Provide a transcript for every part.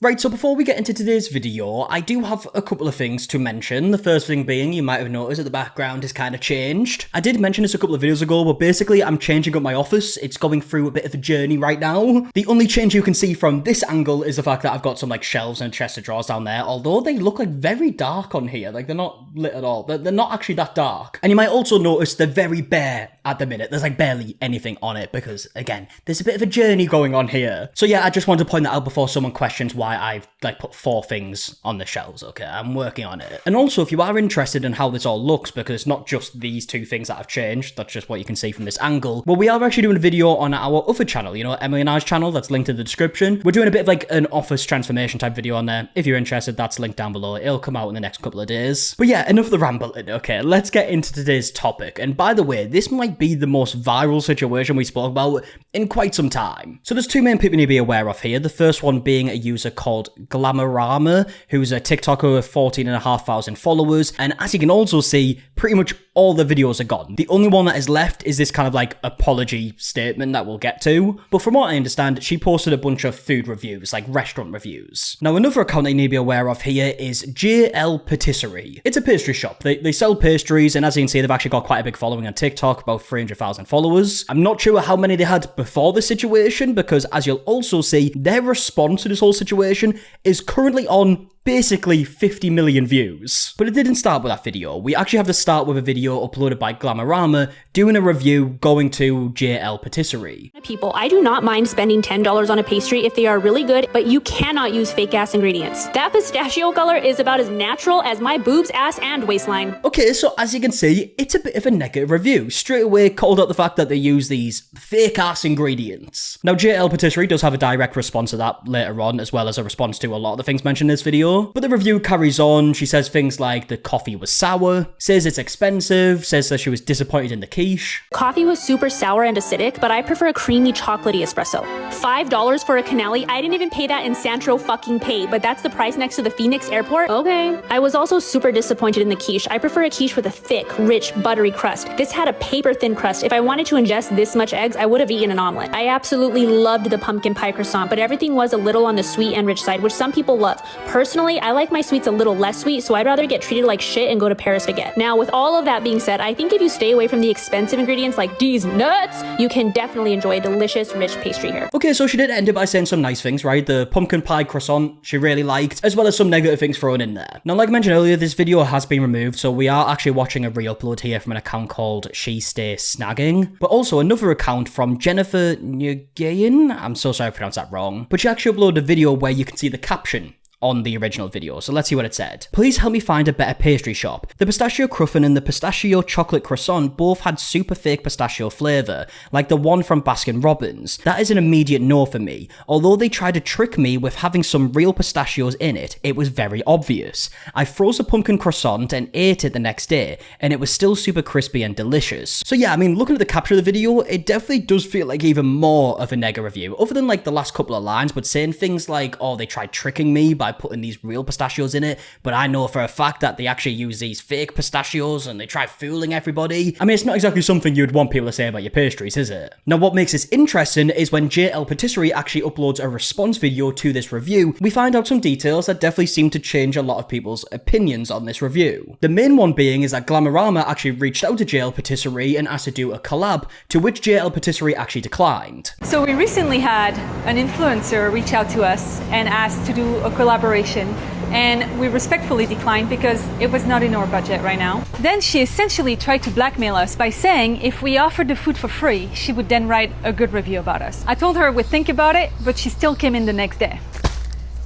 Right, so before we get into today's video, I do have a couple of things to mention. The first thing being, you might have noticed that the background has kind of changed. I did mention this a couple of videos ago, but basically I'm changing up my office. It's going through a bit of a journey right now. The only change you can see from this angle is the fact that I've got some like shelves and a chest of drawers down there, although they look like very dark on here. Like they're not lit at all. They're not actually that dark. And you might also notice they're very bare at the minute. There's like barely anything on it because, again, there's a bit of a journey going on here. So yeah, I just wanted to point that out before someone questions why I've like put 4 things on the shelves, okay? I'm working on it. And also, if you are interested in how this all looks, because it's not just these 2 things that have changed, that's just what you can see from this angle. Well, we are actually doing a video on our other channel, you know, Emily and I's channel, that's linked in the description. We're doing a bit of like an office transformation type video on there. If you're interested, that's linked down below. It'll come out in the next couple of days. But yeah, enough of the rambling, okay? Let's get into today's topic. And by the way, this might be the most viral situation we spoke about in quite some time. So there's 2 main people you need to be aware of here. The first one being a user called Glamorama, who's a TikToker with 14,500 followers. And as you can also see, pretty much all the videos are gone. The only one that is left is this kind of like apology statement that we'll get to. But from what I understand, she posted a bunch of food reviews, like restaurant reviews. Now, another account that you need to be aware of here is JL Patisserie. It's a pastry shop. They sell pastries, and as you can see, they've actually got quite a big following on TikTok, about 300,000 followers. I'm not sure how many they had before the situation, because as you'll also see, their response to this whole situation is currently on basically 50 million views. But it didn't start with that video. We actually have to start with a video uploaded by Glamorama doing a review going to JL Patisserie. People, I do not mind spending $10 on a pastry if they are really good, but you cannot use fake ass ingredients. That pistachio color is about as natural as my boobs, ass, and waistline. Okay, so as you can see, it's a bit of a negative review. Straight away called out the fact that they use these fake ass ingredients. Now, JL Patisserie does have a direct response to that later on, as well as a response to a lot of the things mentioned in this video. But the review carries on. She says things like the coffee was sour, says it's expensive, says that she was disappointed in the quiche. Coffee was super sour and acidic, but I prefer a creamy chocolatey espresso. $5 for a canali? I didn't even pay that in Santro fucking pay, but that's the price next to the Phoenix airport? Okay. I was also super disappointed in the quiche. I prefer a quiche with a thick, rich, buttery crust. This had a paper thin crust. If I wanted to ingest this much eggs, I would have eaten an omelet. I absolutely loved the pumpkin pie croissant, but everything was a little on the sweet and rich side, which some people love. Personally, I like my sweets a little less sweet, so I'd rather get treated like shit and go to Paris baguette. Now, with all of that being said, I think if you stay away from the expensive ingredients like these nuts, you can definitely enjoy a delicious, rich pastry here. Okay, so she did end it by saying some nice things, right? The pumpkin pie croissant she really liked, as well as some negative things thrown in there. Now, like I mentioned earlier, this video has been removed, so we are actually watching a re-upload here from an account called She Stay Snagging, but also another account from Jennifer Nguyen. I'm so sorry if I pronounced that wrong, but she actually uploaded a video where you can see the caption on the original video. So let's see what it said. Please help me find a better pastry shop. The pistachio cruffin and the pistachio chocolate croissant both had super fake pistachio flavour, like the one from Baskin Robbins. That is an immediate no for me. Although they tried to trick me with having some real pistachios in it, it was very obvious. I froze a pumpkin croissant and ate it the next day, and it was still super crispy and delicious. So yeah, I mean, looking at the caption of the video, it definitely does feel like even more of a negative review, other than like the last couple of lines, but saying things like, oh, they tried tricking me by putting these real pistachios in it, but I know for a fact that they actually use these fake pistachios and they try fooling everybody. I mean, it's not exactly something you'd want people to say about your pastries, is it? Now, what makes this interesting is when JL Patisserie actually uploads a response video to this review, we find out some details that definitely seem to change a lot of people's opinions on this review. The main one being is that Glamorama actually reached out to JL Patisserie and asked to do a collab, to which JL Patisserie actually declined. So we recently had an influencer reach out to us and asked to do a collaboration, and we respectfully declined because it was not in our budget right now. Then she essentially tried to blackmail us by saying if we offered the food for free, she would then write a good review about us. I told her we'd think about it, but she still came in the next day.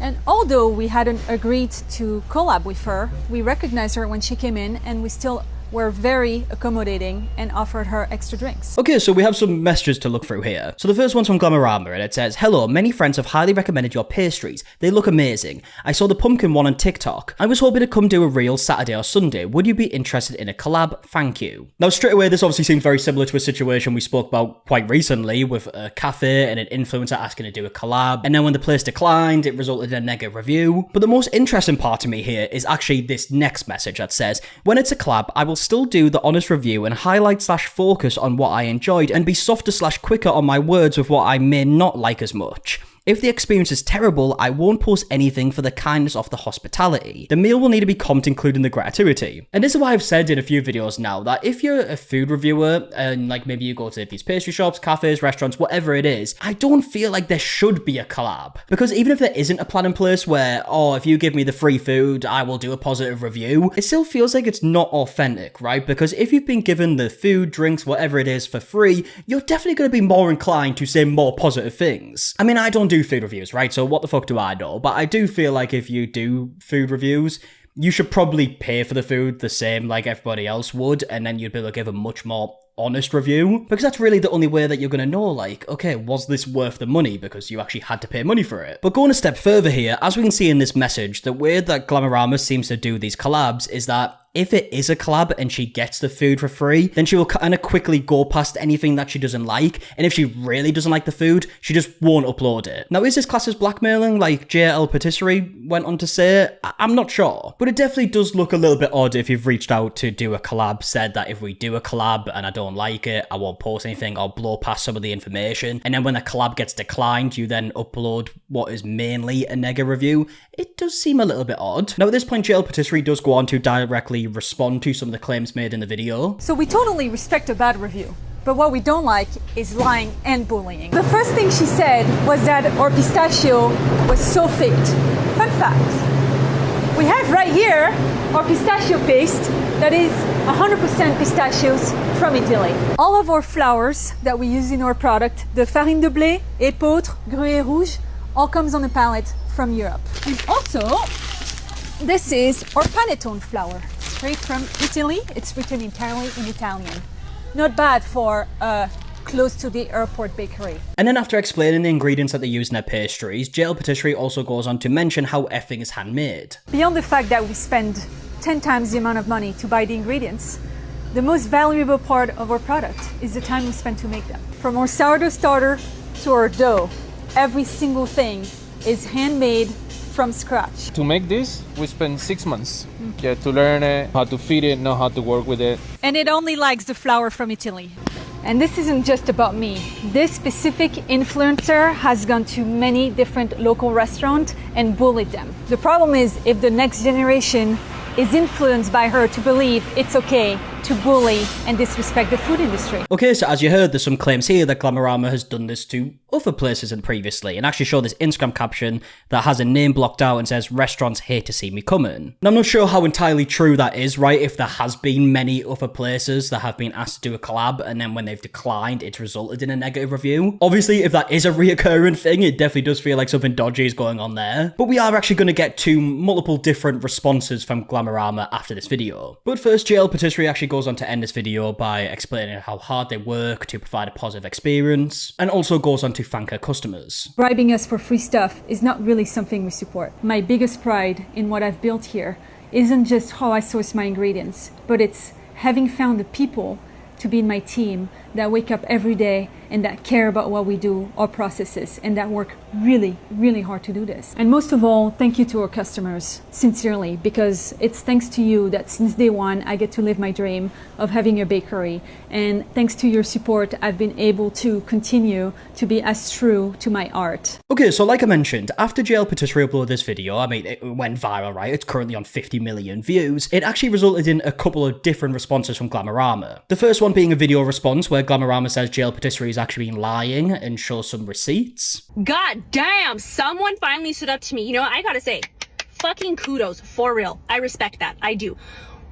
And although we hadn't agreed to collab with her, we recognized her when she came in, and we still were very accommodating and offered her extra drinks. Okay, so we have some messages to look through here. So the first one's from Glamorama, and it says, hello, many friends have highly recommended your pastries. They look amazing. I saw the pumpkin one on TikTok. I was hoping to come do a reel Saturday or Sunday. Would you be interested in a collab? Thank you. Now, straight away, this obviously seems very similar to a situation we spoke about quite recently with a cafe and an influencer asking to do a collab. And then when the place declined, it resulted in a negative review. But the most interesting part to me here is actually this next message that says, when it's a collab, I will still do the honest review and highlight / focus on what I enjoyed and be softer / quicker on my words with what I may not like as much. If the experience is terrible, I won't post anything for the kindness of the hospitality. The meal will need to be comped including the gratuity. And this is why I've said in a few videos now that if you're a food reviewer and like maybe you go to these pastry shops, cafes, restaurants, whatever it is, I don't feel like there should be a collab. Because even if there isn't a plan in place where, oh, if you give me the free food, I will do a positive review, it still feels like it's not authentic, right? Because if you've been given the food, drinks, whatever it is for free, you're definitely going to be more inclined to say more positive things. I mean, I don't do food reviews, right? So what the fuck do I know? But I do feel like if you do food reviews, you should probably pay for the food the same like everybody else would, and then you'd be able to give a much more honest review, because that's really the only way that you're going to know, like, okay, was this worth the money, because you actually had to pay money for it. But going a step further here, as we can see in this message, the way that Glamorama seems to do these collabs is that if it is a collab and she gets the food for free, then she will kind of quickly go past anything that she doesn't like. And if she really doesn't like the food, she just won't upload it. Now, is this classed as blackmailing, like JL Patisserie went on to say? I'm not sure. But it definitely does look a little bit odd if you've reached out to do a collab, said that if we do a collab and I don't like it, I won't post anything, I'll blow past some of the information. And then when the collab gets declined, you then upload what is mainly a nega review. It does seem a little bit odd. Now, at this point, JL Patisserie does go on to directly respond to some of the claims made in the video. So we totally respect a bad review, but what we don't like is lying and bullying. The first thing she said was that our pistachio was so faked. Fun fact, we have right here our pistachio paste that is 100% pistachios from Italy. All of our flours that we use in our product, the farine de blé, épeautre, gruyère rouge, all comes on a pallet from Europe. And also, this is our panettone flour, straight from Italy. It's written entirely in Italian. Not bad for close to the airport bakery. And then after explaining the ingredients that they use in their pastries, JL Patisserie also goes on to mention how everything is handmade. Beyond the fact that we spend 10 times the amount of money to buy the ingredients, the most valuable part of our product is the time we spend to make them. From our sourdough starter to our dough, every single thing is handmade from scratch. To make this, we spent 6 months to learn it, how to feed it, know how to work with it. And it only likes the flour from Italy. And this isn't just about me. This specific influencer has gone to many different local restaurants and bullied them. The problem is if the next generation is influenced by her to believe it's okay to bully and disrespect the food industry. Okay, so as you heard, there's some claims here that Glamorama has done this to other places and previously, and actually show this Instagram caption that has a name blocked out and says, "Restaurants hate to see me coming." And I'm not sure how entirely true that is, right? If there has been many other places that have been asked to do a collab, and then when they've declined, it's resulted in a negative review. Obviously, if that is a reoccurring thing, it definitely does feel like something dodgy is going on there. But we are actually going to get to multiple different responses from Glamorama after this video. But first, JL Patisserie actually goes on to end this video by explaining how hard they work to provide a positive experience, and also goes on to thank her customers. Bribing us for free stuff is not really something we support. My biggest pride in what I've built here isn't just how I source my ingredients, but it's having found the people to be in my team that wake up every day and that care about what we do, our processes, and that work really, really hard to do this. And most of all, thank you to our customers, sincerely, because it's thanks to you that since day one, I get to live my dream of having a bakery. And thanks to your support, I've been able to continue to be as true to my art. Okay, so like I mentioned, after JL Patisserie uploaded this video, I mean, it went viral, right? It's currently on 50 million views. It actually resulted in a couple of different responses from Glamorama. The first one being a video response where Glamorama says JL Patisserie is actually been lying and shows some receipts. God damn, someone finally stood up to me. You know what, I gotta say, fucking kudos, for real. I respect that, I do.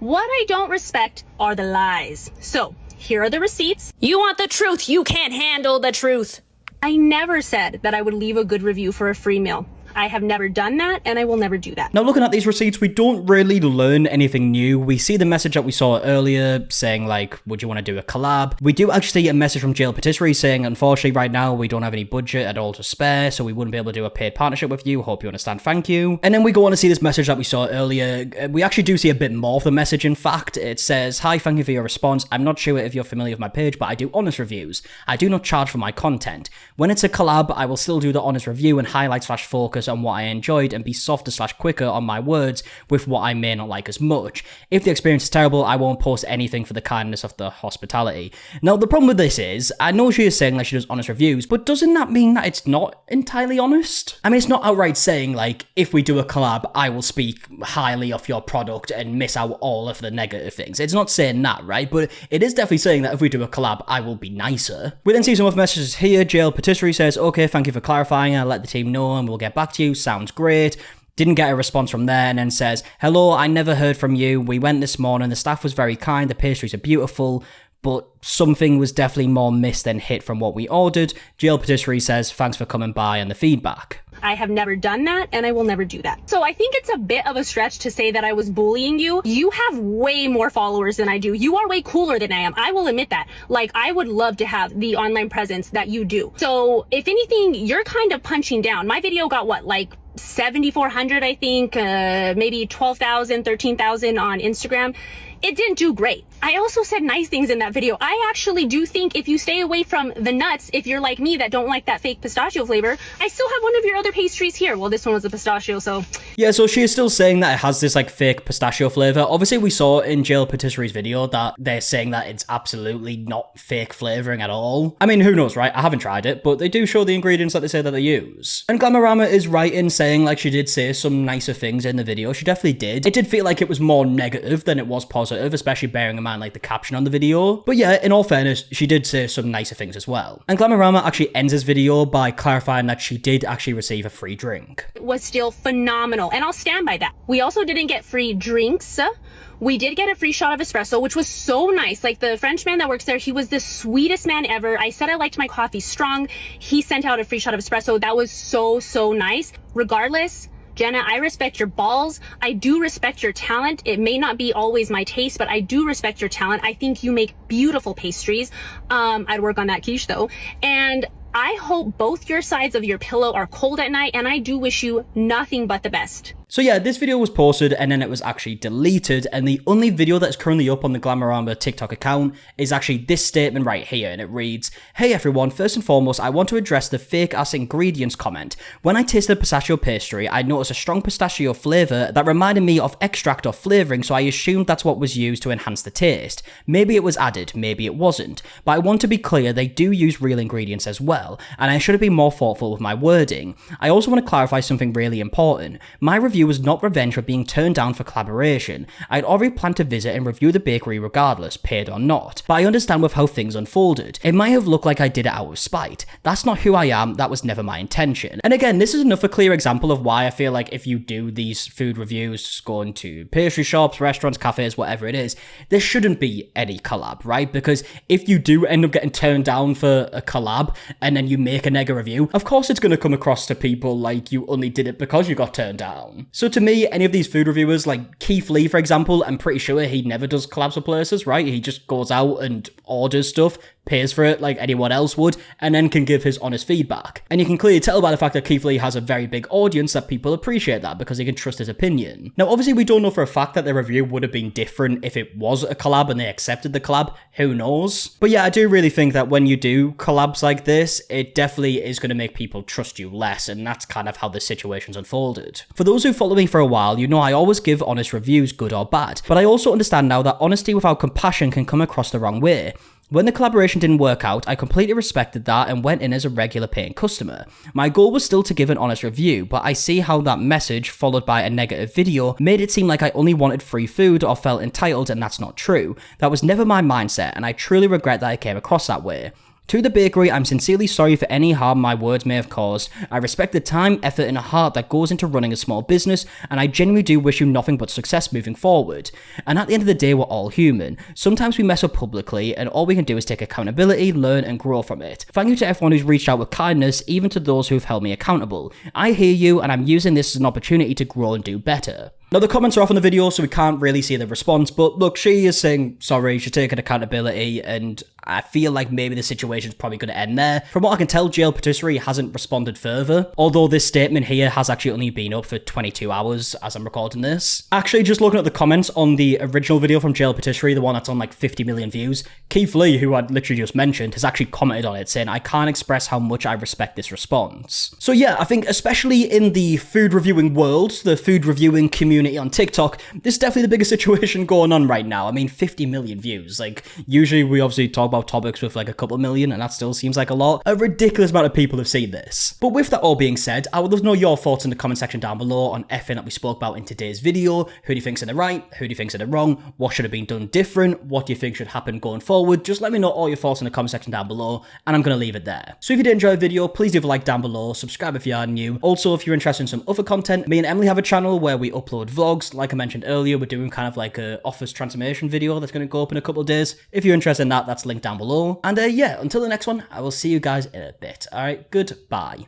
What I don't respect are the lies. So, here are the receipts. You want the truth, you can't handle the truth. I never said that I would leave a good review for a free meal. I have never done that, and I will never do that. Now, looking at these receipts, we don't really learn anything new. We see the message that we saw earlier saying, like, would you want to do a collab? We do actually see a message from JL Patisserie saying, unfortunately, right now, we don't have any budget at all to spare, so we wouldn't be able to do a paid partnership with you. Hope you understand. Thank you. And then we go on to see this message that we saw earlier. We actually do see a bit more of the message, in fact. It says, "Hi, thank you for your response. I'm not sure if you're familiar with my page, but I do honest reviews. I do not charge for my content. When it's a collab, I will still do the honest review and highlight/focus focus on what I enjoyed and be softer / quicker on my words with what I may not like as much. If the experience is terrible, I won't post anything for the kindness of the hospitality. Now, the problem with this is, I know she is saying that she does honest reviews, but doesn't that mean that it's not entirely honest? I mean, it's not outright saying, like, if we do a collab, I will speak highly of your product and miss out all of the negative things. It's not saying that, right? But it is definitely saying that if we do a collab, I will be nicer. We then see some other messages here. Jail Pastry says, okay, thank you for clarifying. I'll let the team know and we'll get back to you. Sounds great. Didn't get a response from there, and then says, hello, I never heard from you. We went this morning. The staff was very kind. The pastries are beautiful, but something was definitely more missed than hit from what we ordered. Jail Pastry says, thanks for coming by and the feedback. I have never done that, and I will never do that. So I think it's a bit of a stretch to say that I was bullying you. You have way more followers than I do. You are way cooler than I am. I will admit that. Like, I would love to have the online presence that you do. So if anything, you're kind of punching down. My video got what, like 7,400, I think, maybe 12,000, 13,000 on Instagram. It didn't do great. I also said nice things in that video. I actually do think if you stay away from the nuts, if you're like me that don't like that fake pistachio flavor, I still have one of your other pastries here. Well, this one was a pistachio, so... Yeah, so she is still saying that it has this, like, fake pistachio flavor. Obviously, we saw in Jail Pastry's video that they're saying that it's absolutely not fake flavoring at all. I mean, who knows, right? I haven't tried it, but they do show the ingredients that they say that they use. And Glamorama is right in saying, like, she did say some nicer things in the video. She definitely did. It did feel like it was more negative than it was positive, especially bearing in mind, like, the caption on the video. But yeah, in all fairness, she did say some nicer things as well. And Glamorama actually ends this video by clarifying that she did actually receive a free drink. It was still phenomenal, and I'll stand by that. We also didn't get free drinks. We did get a free shot of espresso, which was so nice. Like, the Frenchman that works there, he was the sweetest man ever. I said I liked my coffee strong. He sent out a free shot of espresso. That was so, so nice. Regardless, Jenna, I respect your balls. I do respect your talent. It may not be always my taste, but I do respect your talent. I think you make beautiful pastries. I'd work on that quiche though. And I hope both your sides of your pillow are cold at night, and I do wish you nothing but the best. So yeah, this video was posted and then it was actually deleted, and the only video that's currently up on the Glamorama TikTok account is actually this statement right here, and it reads, hey everyone, first and foremost, I want to address the fake ass ingredients comment. When I tasted the pistachio pastry, I noticed a strong pistachio flavour that reminded me of extract or flavouring, so I assumed that's what was used to enhance the taste. Maybe it was added, maybe it wasn't, but I want to be clear, they do use real ingredients as well, and I should have been more thoughtful with my wording. I also want to clarify something really important. My review was not revenge for being turned down for collaboration. I'd already planned to visit and review the bakery regardless, paid or not, but I understand with how things unfolded. It might have looked like I did it out of spite. That's not who I am, that was never my intention. And again, this is another clear example of why I feel like if you do these food reviews, going to pastry shops, restaurants, cafes, whatever it is, there shouldn't be any collab, right? Because if you do end up getting turned down for a collab and then you make a nega review, of course it's going to come across to people like you only did it because you got turned down. So to me, any of these food reviewers, like Keith Lee, for example, I'm pretty sure he never does collabs with places, right? He just goes out and orders stuff, pays for it like anyone else would, and then can give his honest feedback. And you can clearly tell by the fact that Keith Lee has a very big audience that people appreciate that because they can trust his opinion. Now, obviously, we don't know for a fact that the review would have been different if it was a collab and they accepted the collab. Who knows? But yeah, I do really think that when you do collabs like this, it definitely is going to make people trust you less, and that's kind of how the situation's unfolded. For those who follow me for a while, you know I always give honest reviews, good or bad, but I also understand now that honesty without compassion can come across the wrong way. When the collaboration didn't work out, I completely respected that and went in as a regular paying customer. My goal was still to give an honest review, but I see how that message, followed by a negative video, made it seem like I only wanted free food or felt entitled, and that's not true. That was never my mindset, and I truly regret that I came across that way. To the bakery, I'm sincerely sorry for any harm my words may have caused. I respect the time, effort, and heart that goes into running a small business, and I genuinely do wish you nothing but success moving forward. And at the end of the day, we're all human. Sometimes we mess up publicly, and all we can do is take accountability, learn, and grow from it. Thank you to everyone who's reached out with kindness, even to those who've held me accountable. I hear you, and I'm using this as an opportunity to grow and do better. Now, the comments are off on the video, so we can't really see the response, but look, she is saying sorry, she's taking accountability, and I feel like maybe the situation's probably going to end there. From what I can tell, Jail Patisserie hasn't responded further, although this statement here has actually only been up for 22 hours as I'm recording this. Actually, just looking at the comments on the original video from Jail Patisserie, the one that's on like 50 million views, Keith Lee, who I'd literally just mentioned, has actually commented on it saying, "I can't express how much I respect this response." So yeah, I think especially in the food reviewing world, the food reviewing community on TikTok, this is definitely the biggest situation going on right now. I mean, 50 million views. Like, usually we obviously talk about topics with like a couple million, and that still seems like a lot. A ridiculous amount of people have seen this. But with that all being said, I would love to know your thoughts in the comment section down below on everything that we spoke about in today's video. Who do you think's in the right? Who do you think's in the wrong? What should have been done different? What do you think should happen going forward? Just let me know all your thoughts in the comment section down below, and I'm going to leave it there. So if you did enjoy the video, please leave a like down below, subscribe if you are new. Also, if you're interested in some other content, me and Emily have a channel where we upload vlogs. Like I mentioned earlier, we're doing kind of like a office transformation video that's going to go up in a couple of days. If you're interested in that, that's linked down below. And yeah, until the next one, I will see you guys in a bit. Alright, goodbye.